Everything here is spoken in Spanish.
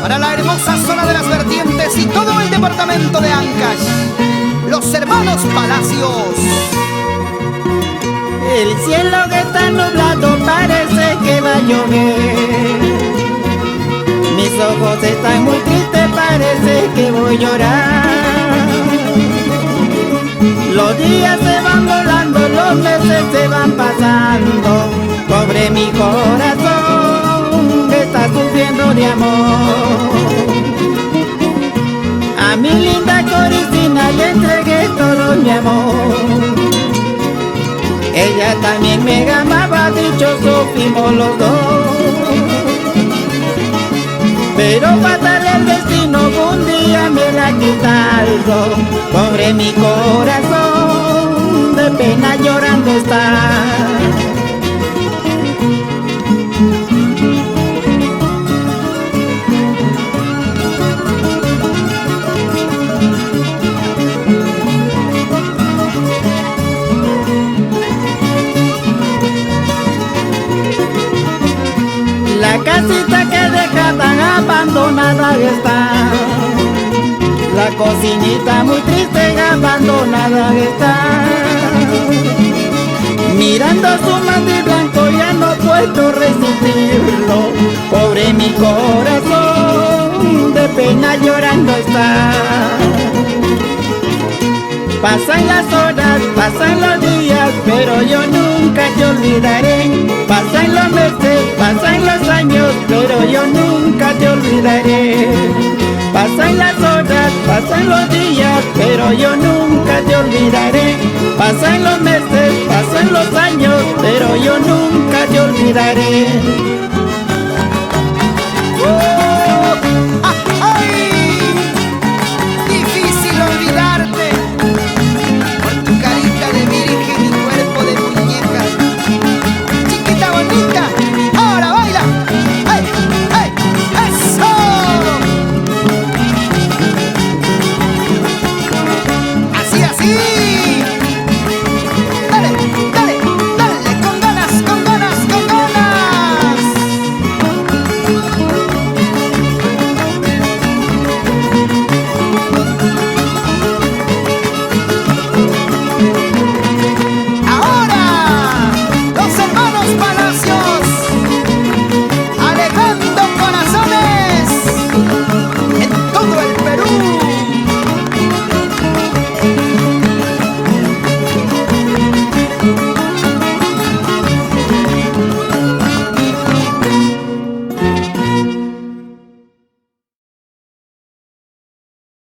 Para la hermosa zona de las vertientes y todo el departamento de Ancash, los hermanos Palacios. El cielo que está nublado parece que va a llover. Mis ojos están muy tristes, parece que voy a llorar. Los días se van volando, los meses se van pasando. Pobre mi corazón que está sufriendo de amor. A mi linda Coricina le entregué todo mi amor. Ella también me amaba, dichosos fuimos los dos. Pero fatal el destino, un día me la quitaron. Pobre mi corazón, de pena llorando está. La casita que deja tan abandonada está. La cocinita muy triste abandonada está. Mirando su mantel blanco ya no puedo resistirlo. Pobre mi corazón, de pena llorando está. Pasan las horas, pasan los días, pero yo nunca te olvidaré. Pasan los meses, pasan los años, pero yo nunca te olvidaré. Pasan las horas, pasan los días, pero yo nunca te olvidaré. Pasan los meses, pasan los años, pero yo nunca te olvidaré.